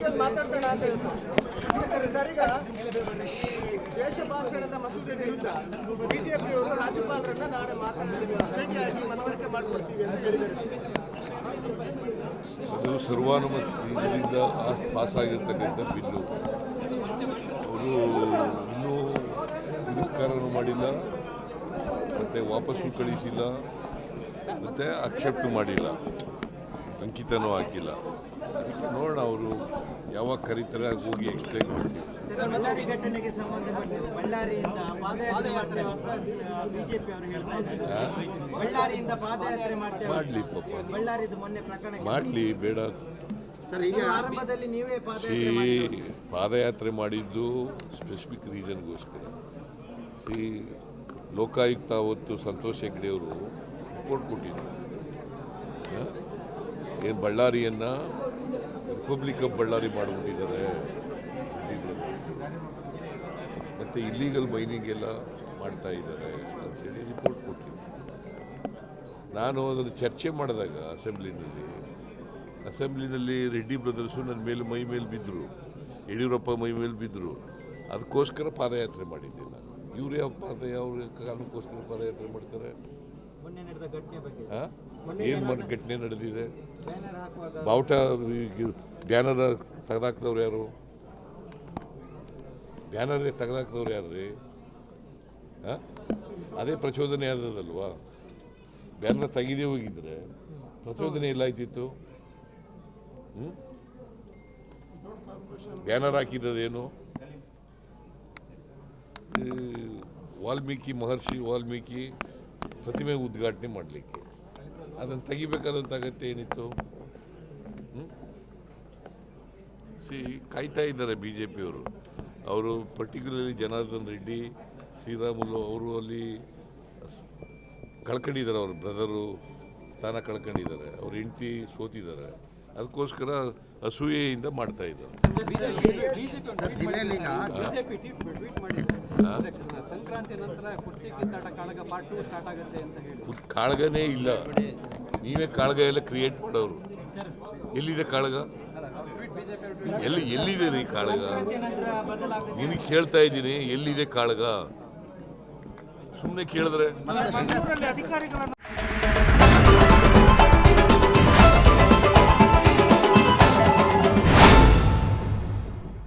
ಮಾತಾಡ್ಸೋಣ ಅಂತ ಸರ್, ಈಗ ದೇಶ ಭಾಷಣದ ಮಸೂದೆ ವಿರುದ್ಧ ಬಿಜೆಪಿಯವರು ರಾಜ್ಯಪಾಲರನ್ನ ನಾಳೆ ಭೇಟಿಯಾಗಿ ಮನವರಿಕೆ ಮಾಡಿಕೊಡ್ತೀವಿ ಅಂತ ಹೇಳಿದ್ದಾರೆ. ಅದು ಸರ್ವಾನುಮತದಿಂದ ಪಾಸ್ ಆಗಿರ್ತಕ್ಕಂಥ ಬಿಲ್ಲು. ಅವರು ಇನ್ನೂ ತಿರಸ್ಕಾರನೂ ಮಾಡಿಲ್ಲ, ಮತ್ತು ವಾಪಸ್ಸು ಕಳಿಸಿಲ್ಲ, ಮತ್ತು ಅಕ್ಸೆಪ್ಟ್ ಮಾಡಿಲ್ಲ, ಅಂಕಿತನೂ ಹಾಕಿಲ್ಲ. ನೋಡೋಣ ಅವರು ಯಾವಾಗ ಕರೀತಾರೆ ಹೋಗಿ ಎಕ್ಸ್ಪ್ಲೈನ್ ಮಾಡ್ತೀವಿ. ಬಳ್ಳಾರಿ ಘಟನೆಗೆ ಸಂಬಂಧಪಟ್ಟಂತೆ ಬಳ್ಳಾರಿಯಿಂದ ಪಾದಯಾತ್ರೆ ಮಾಡ್ತೇವೆ ಬಿಜೆಪಿ ಅವರು ಹೇಳ್ತಾ ಇದ್ದಾರೆ. ಬಳ್ಳಾರಿಯಿಂದ ಪಾದಯಾತ್ರೆ ಮಾಡ್ತೇವೆ, ಮಾಡಲಿ ಪಾಪ, ಬಳ್ಳಾರಿದು ಮೊನ್ನೆ ಪ್ರಕರಣ ಮಾಡಲಿ, ಬೇಡ ಸರ್. ಈಗ ಆರಂಭದಲ್ಲಿ ನೀವೇ ಪಾದಯಾತ್ರೆ ಮಾಡಿದ್ದು ಸ್ಪೆಸಿಫಿಕ್ ರೀಸನ್ಗೋಸ್ಕರ. ಲೋಕಾಯುಕ್ತ ಅವತ್ತು ಸಂತೋಷ್ ಹೆಗ್ಡೆಯವರು ರಿಪೋರ್ಟ್ ಕೊಟ್ಟಿದ್ರು. ಏನು ಬಳ್ಳಾರಿಯನ್ನು ರಿಪಬ್ಲಿಕ್ ಆಫ್ ಬಳ್ಳಾರಿ ಮಾಡಿಬಿಟ್ಟಿದ್ದಾರೆ, ಮತ್ತು ಇಲ್ಲೀಗಲ್ ಮೈನಿಂಗ್ ಎಲ್ಲ ಮಾಡ್ತಾ ಇದ್ದಾರೆ ಅಂತೇಳಿ ರಿಪೋರ್ಟ್ ಕೊಟ್ಟಿದ್ದೆ. ನಾನು ಅದನ್ನು ಚರ್ಚೆ ಮಾಡಿದಾಗ ಅಸೆಂಬ್ಲಿನಲ್ಲಿ ರೆಡ್ಡಿ ಬ್ರದರ್ಸು ನನ್ನ ಮೇಲೆ ಮೈ ಮೇಲೆ ಬಿದ್ದರು, ಯಡಿಯೂರಪ್ಪ ಮೈ ಮೇಲೆ ಬಿದ್ದರು. ಅದಕ್ಕೋಸ್ಕರ ಪಾದಯಾತ್ರೆ ಮಾಡಿದ್ದೆ ನಾನು. ಇವ್ರು ಯಾವ ಕಾರಣಕ್ಕೋಸ್ಕರ ಪಾದಯಾತ್ರೆ ಮಾಡ್ತಾರೆ? ಏನು ಘಟನೆ ನಡೆದಿದೆ? ಬಾವುಟ ಬ್ಯಾನರ್ ತೆಗೆದಾಕ್ದವ್ರು ಯಾರು? ಬ್ಯಾನರ್ ತೆಗೆದಾಕ್ದವ್ರು ಯಾರು ರೀ? ಅದೇ ಪ್ರಚೋದನೆ ಆದದಲ್ವಾ? ಬ್ಯಾನರ್ ತೆಗೆದೇ ಹೋಗಿದ್ರೆ ಪ್ರಚೋದನೆ ಎಲ್ಲ ಆಯ್ತಿತ್ತು. ಬ್ಯಾನರ್ ಹಾಕಿದ್ದೇನು? ಮಹರ್ಷಿ ವಾಲ್ಮೀಕಿ ಪ್ರತಿಮೆ ಉದ್ಘಾಟನೆ ಮಾಡಲಿಕ್ಕೆ ಅದನ್ನು ತೆಗಿಬೇಕಾದಂಥ ಅಗತ್ಯ ಏನಿತ್ತು? ಕಾಯ್ತಾ ಇದ್ದಾರೆ ಬಿ ಜೆ ಪಿಯವರು. ಅವರು ಪರ್ಟಿಕ್ಯುಲರ್ಲಿ ಜನಾರ್ದನ್ ರೆಡ್ಡಿ, ಶ್ರೀರಾಮುಲು ಅವರು ಅಲ್ಲಿ ಕಳ್ಕೊಂಡಿದ್ದಾರೆ, ಅವ್ರ ಬ್ರದರು ಸ್ಥಾನ ಕಳ್ಕೊಂಡಿದ್ದಾರೆ, ಅವ್ರ ಹೆಂಡತಿ ಸೋತಿದ್ದಾರೆ. ಅದಕ್ಕೋಸ್ಕರ ಅಸೂಯೆಯಿಂದ ಮಾಡ್ತಾ ಇದ್ದಾರೆ. ಕಾಳಗನೇ ಇಲ್ಲ, ನೀವೇ ಕಾಳಗ ಎಲ್ಲ ಕ್ರಿಯೇಟ್ ಮಾಡೋರು. ಎಲ್ಲಿದೆ ಕಾಳಗ? ಎಲ್ಲಿದೆ ರೀ ಕಾಳಗ? ನಿನಗೆ ಕೇಳ್ತಾ ಇದ್ದೀನಿ, ಎಲ್ಲಿದೆ ಕಾಳಗ? ಸುಮ್ಮನೆ ಕೇಳಿದ್ರೆ